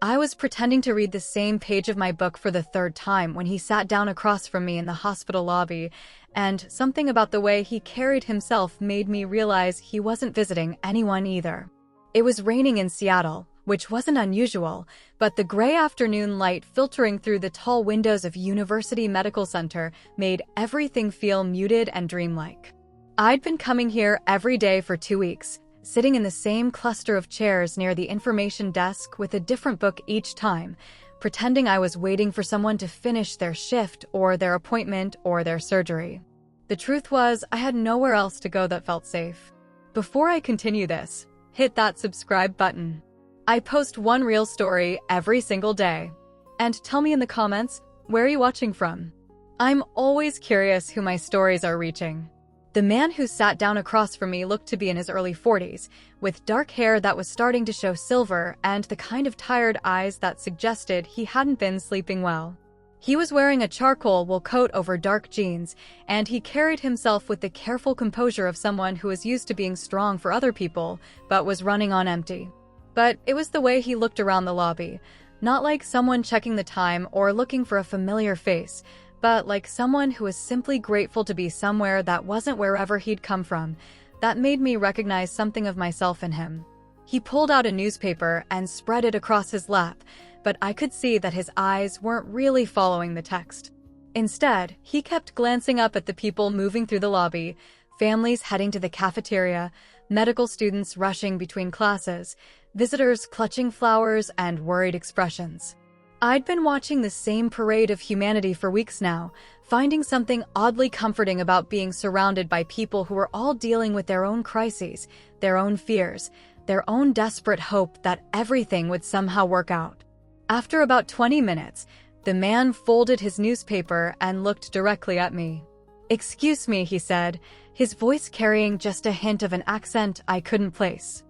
I was pretending to read the same page of my book for the third time when he sat down across from me in the hospital lobby, and something about the way he carried himself made me realize he wasn't visiting anyone either. It was raining in Seattle, which wasn't unusual, but the gray afternoon light filtering through the tall windows of University Medical Center made everything feel muted and dreamlike. I'd been coming here every day for 2 weeks, sitting in the same cluster of chairs near the information desk with a different book each time, pretending I was waiting for someone to finish their shift or their appointment or their surgery. The truth was, I had nowhere else to go that felt safe. Before I continue this, hit that subscribe button. I post one real story every single day. And tell me in the comments, where are you watching from? I'm always curious who my stories are reaching. The man who sat down across from me looked to be in his early 40s, with dark hair that was starting to show silver and the kind of tired eyes that suggested he hadn't been sleeping well. He was wearing a charcoal wool coat over dark jeans, and he carried himself with the careful composure of someone who was used to being strong for other people, but was running on empty. But it was the way he looked around the lobby, not like someone checking the time or looking for a familiar face, but like someone who was simply grateful to be somewhere that wasn't wherever he'd come from. That made me recognize something of myself in him. He pulled out a newspaper and spread it across his lap, but I could see that his eyes weren't really following the text. Instead, he kept glancing up at the people moving through the lobby, families heading to the cafeteria, medical students rushing between classes, visitors clutching flowers and worried expressions. I'd been watching the same parade of humanity for weeks now, finding something oddly comforting about being surrounded by people who were all dealing with their own crises, their own fears, their own desperate hope that everything would somehow work out. After about 20 minutes, the man folded his newspaper and looked directly at me. "Excuse me," he said, his voice carrying just a hint of an accent I couldn't place.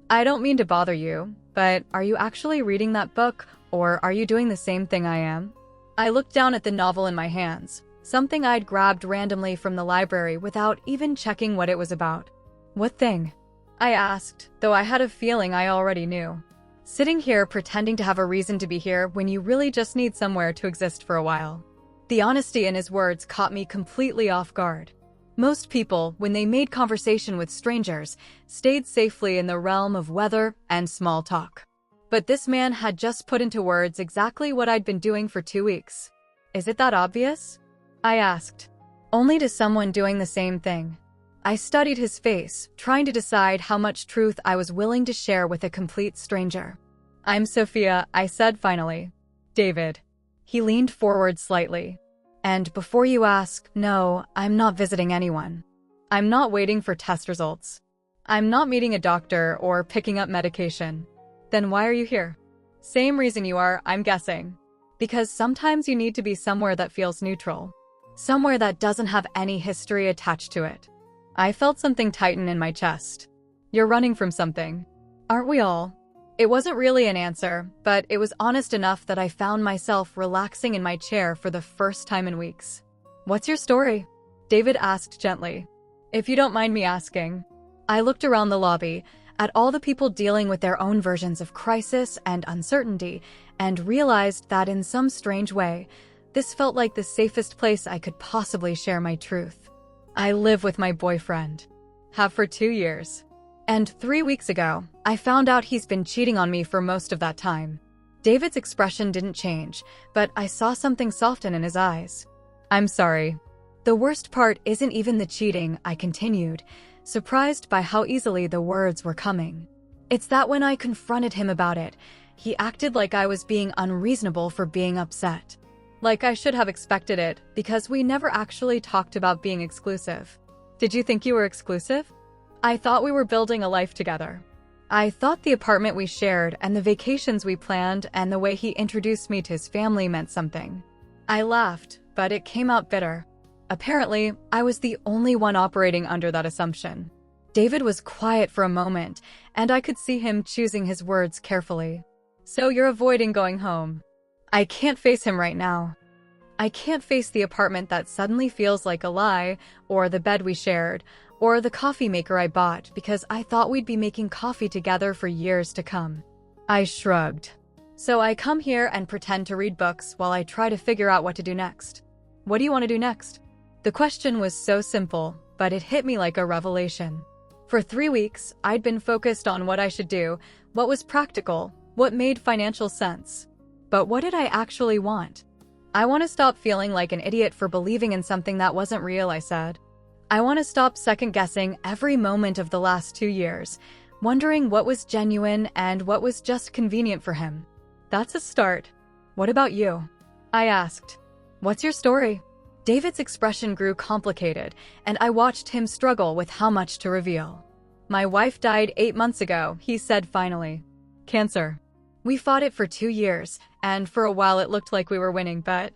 "I don't mean to bother you, but are you actually reading that book? Or are you doing the same thing I am?" I looked down at the novel in my hands, something I'd grabbed randomly from the library without even checking what it was about. "What thing?" I asked, though I had a feeling I already knew. Sitting here pretending to have a reason to be here when you really just need somewhere to exist for a while. The honesty in his words caught me completely off guard. Most people, when they made conversation with strangers, stayed safely in the realm of weather and small talk. But this man had just put into words exactly what I'd been doing for 2 weeks. "Is it that obvious?" I asked. Only to someone doing the same thing. I studied his face, trying to decide how much truth I was willing to share with a complete stranger. "I'm Sophia," I said finally. "David." He leaned forward slightly. "And before you ask, no, I'm not visiting anyone. I'm not waiting for test results. I'm not meeting a doctor or picking up medication." "Then why are you here?" "Same reason you are, I'm guessing. Because sometimes you need to be somewhere that feels neutral. Somewhere that doesn't have any history attached to it." I felt something tighten in my chest. "You're running from something. Aren't we all?" It wasn't really an answer, but it was honest enough that I found myself relaxing in my chair for the first time in weeks. "What's your story?" David asked gently. "If you don't mind me asking." I looked around the lobby, at all the people dealing with their own versions of crisis and uncertainty, and realized that in some strange way, this felt like the safest place I could possibly share my truth. I live with my boyfriend. Have for 2 years. And 3 weeks ago, I found out he's been cheating on me for most of that time. David's expression didn't change, but I saw something soften in his eyes. "I'm sorry." "The worst part isn't even the cheating," I continued, surprised by how easily the words were coming. "It's that when I confronted him about it, he acted like I was being unreasonable for being upset. Like I should have expected it, because we never actually talked about being exclusive." "Did you think you were exclusive?" "I thought we were building a life together. I thought the apartment we shared and the vacations we planned and the way he introduced me to his family meant something." I laughed, but it came out bitter. Apparently, I was the only one operating under that assumption. David was quiet for a moment, and I could see him choosing his words carefully. "So you're avoiding going home?" "I can't face him right now. I can't face the apartment that suddenly feels like a lie, or the bed we shared, or the coffee maker I bought because I thought we'd be making coffee together for years to come." I shrugged. So I come here and pretend to read books while I try to figure out what to do next. What do you want to do next? The question was so simple, but it hit me like a revelation. For 3 weeks, I'd been focused on what I should do, what was practical, what made financial sense. But what did I actually want? I want to stop feeling like an idiot for believing in something that wasn't real, I said. I want to stop second-guessing every moment of the last 2 years, wondering what was genuine and what was just convenient for him. That's a start. What about you? I asked. What's your story? David's expression grew complicated, and I watched him struggle with how much to reveal. My wife died 8 months ago, he said finally. Cancer. We fought it for 2 years, and for a while it looked like we were winning, but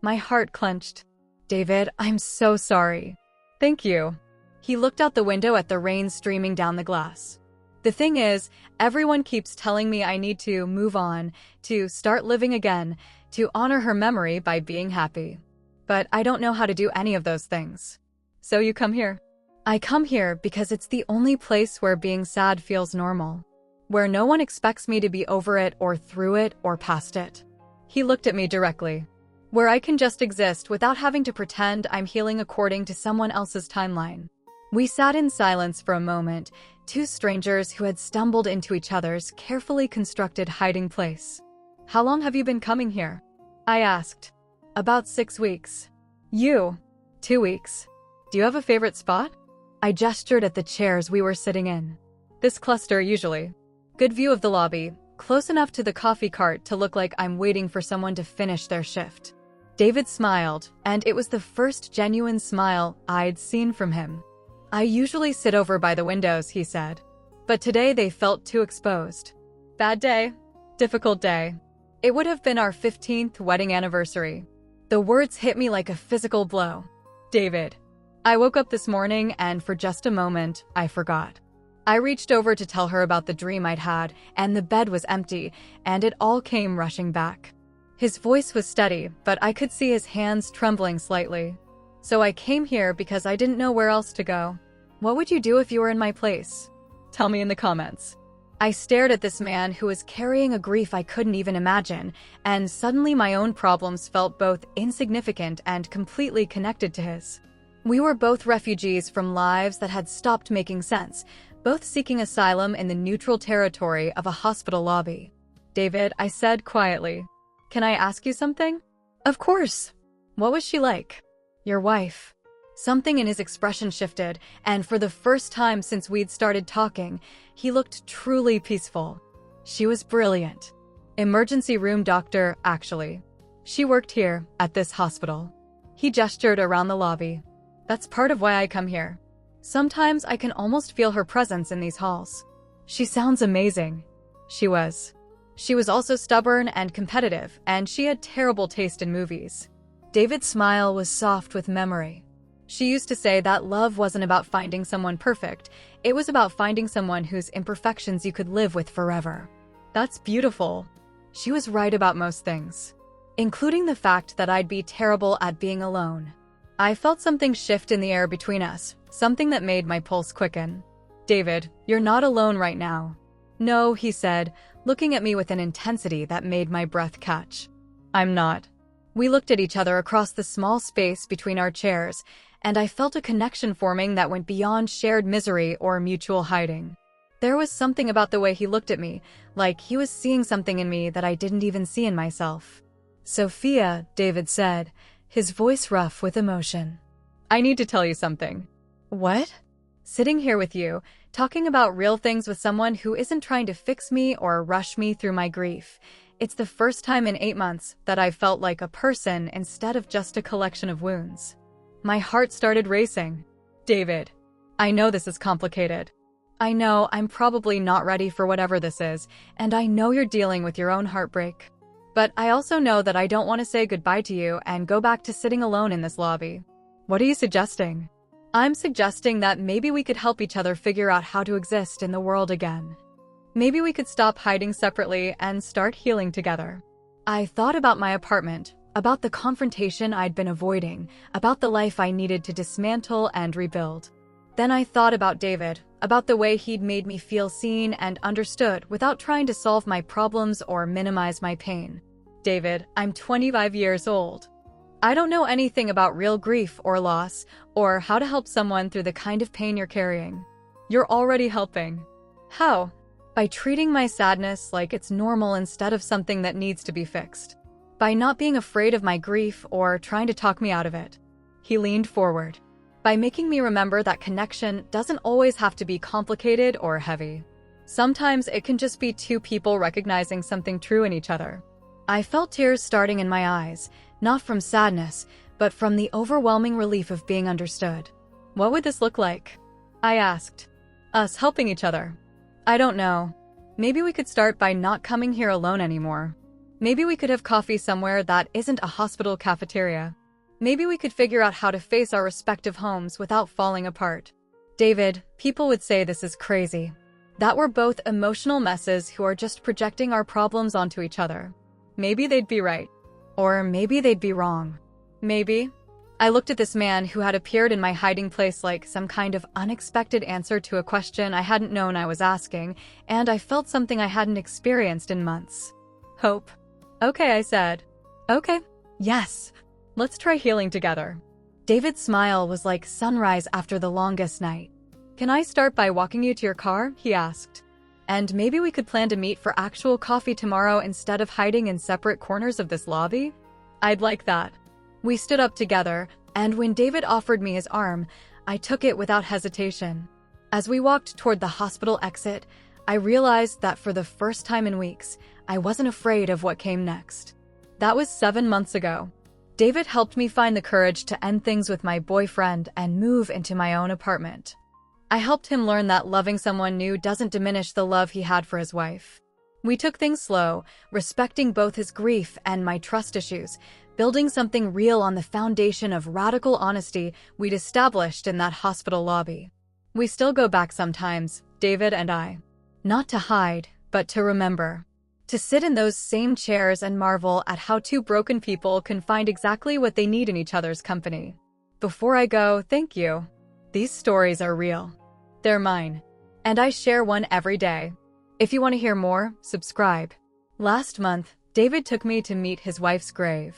my heart clenched. David, I'm so sorry. Thank you. He looked out the window at the rain streaming down the glass. The thing is, everyone keeps telling me I need to move on, to start living again, to honor her memory by being happy. But I don't know how to do any of those things. So you come here. I come here because it's the only place where being sad feels normal, where no one expects me to be over it or through it or past it. He looked at me directly. Where I can just exist without having to pretend I'm healing according to someone else's timeline. We sat in silence for a moment, two strangers who had stumbled into each other's carefully constructed hiding place. How long have you been coming here? I asked. About 6 weeks. You? 2 weeks. Do you have a favorite spot? I gestured at the chairs we were sitting in. This cluster, usually. Good view of the lobby, close enough to the coffee cart to look like I'm waiting for someone to finish their shift. David smiled, and it was the first genuine smile I'd seen from him. I usually sit over by the windows, he said. But today they felt too exposed. Bad day. Difficult day. It would have been our 15th wedding anniversary. The words hit me like a physical blow. David. I woke up this morning and for just a moment, I forgot. I reached over to tell her about the dream I'd had, and the bed was empty, and it all came rushing back. His voice was steady, but I could see his hands trembling slightly. So I came here because I didn't know where else to go. What would you do if you were in my place? Tell me in the comments. I stared at this man who was carrying a grief I couldn't even imagine, and suddenly my own problems felt both insignificant and completely connected to his. We were both refugees from lives that had stopped making sense, both seeking asylum in the neutral territory of a hospital lobby. David, I said quietly, can I ask you something? Of course. What was she like? Your wife. Something in his expression shifted, and for the first time since we'd started talking, he looked truly peaceful. She was brilliant. Emergency room doctor, actually. She worked here, at this hospital. He gestured around the lobby. That's part of why I come here. Sometimes I can almost feel her presence in these halls. She sounds amazing. She was. She was also stubborn and competitive, and she had terrible taste in movies. David's smile was soft with memory. She used to say that love wasn't about finding someone perfect, it was about finding someone whose imperfections you could live with forever. That's beautiful. She was right about most things, including the fact that I'd be terrible at being alone. I felt something shift in the air between us, something that made my pulse quicken. David, you're not alone right now. No, he said, looking at me with an intensity that made my breath catch. I'm not. We looked at each other across the small space between our chairs, and I felt a connection forming that went beyond shared misery or mutual hiding. There was something about the way he looked at me, like he was seeing something in me that I didn't even see in myself. Sophia, David said, his voice rough with emotion. I need to tell you something. What? Sitting here with you, talking about real things with someone who isn't trying to fix me or rush me through my grief. It's the first time in 8 months that I felt like a person instead of just a collection of wounds. My heart started racing. David, I know this is complicated. I know I'm probably not ready for whatever this is, and I know you're dealing with your own heartbreak. But I also know that I don't want to say goodbye to you and go back to sitting alone in this lobby. What are you suggesting? I'm suggesting that maybe we could help each other figure out how to exist in the world again. Maybe we could stop hiding separately and start healing together. I thought about my apartment, about the confrontation I'd been avoiding, about the life I needed to dismantle and rebuild. Then I thought about David, about the way he'd made me feel seen and understood without trying to solve my problems or minimize my pain. David, I'm 25 years old. I don't know anything about real grief or loss, or how to help someone through the kind of pain you're carrying. You're already helping. How? By treating my sadness like it's normal instead of something that needs to be fixed. By not being afraid of my grief or trying to talk me out of it. He leaned forward. By making me remember that connection doesn't always have to be complicated or heavy. Sometimes it can just be two people recognizing something true in each other. I felt tears starting in my eyes, not from sadness, but from the overwhelming relief of being understood. What would this look like? I asked. Us helping each other. I don't know. Maybe we could start by not coming here alone anymore. Maybe we could have coffee somewhere that isn't a hospital cafeteria. Maybe we could figure out how to face our respective homes without falling apart. David, people would say this is crazy. That we're both emotional messes who are just projecting our problems onto each other. Maybe they'd be right. Or maybe they'd be wrong. Maybe. I looked at this man who had appeared in my hiding place like some kind of unexpected answer to a question I hadn't known I was asking, and I felt something I hadn't experienced in months. Hope. Okay, I said. Okay. Yes. Let's try healing together. David's smile was like sunrise after the longest night. Can I start by walking you to your car? He asked. And maybe we could plan to meet for actual coffee tomorrow instead of hiding in separate corners of this lobby? I'd like that. We stood up together, and when David offered me his arm, I took it without hesitation. As we walked toward the hospital exit, I realized that for the first time in weeks, I wasn't afraid of what came next. That was 7 months ago. David helped me find the courage to end things with my boyfriend and move into my own apartment. I helped him learn that loving someone new doesn't diminish the love he had for his wife. We took things slow, respecting both his grief and my trust issues, building something real on the foundation of radical honesty we'd established in that hospital lobby. We still go back sometimes, David and I. Not to hide, but to remember. To sit in those same chairs and marvel at how two broken people can find exactly what they need in each other's company. Before I go, thank you. These stories are real. They're mine. And I share one every day. If you want to hear more, subscribe. Last month, David took me to meet his wife's grave.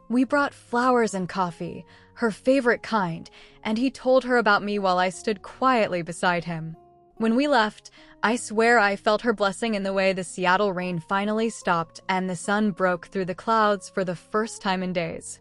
We brought flowers and coffee, her favorite kind, and he told her about me while I stood quietly beside him. When we left, I swear I felt her blessing in the way the Seattle rain finally stopped and the sun broke through the clouds for the first time in days.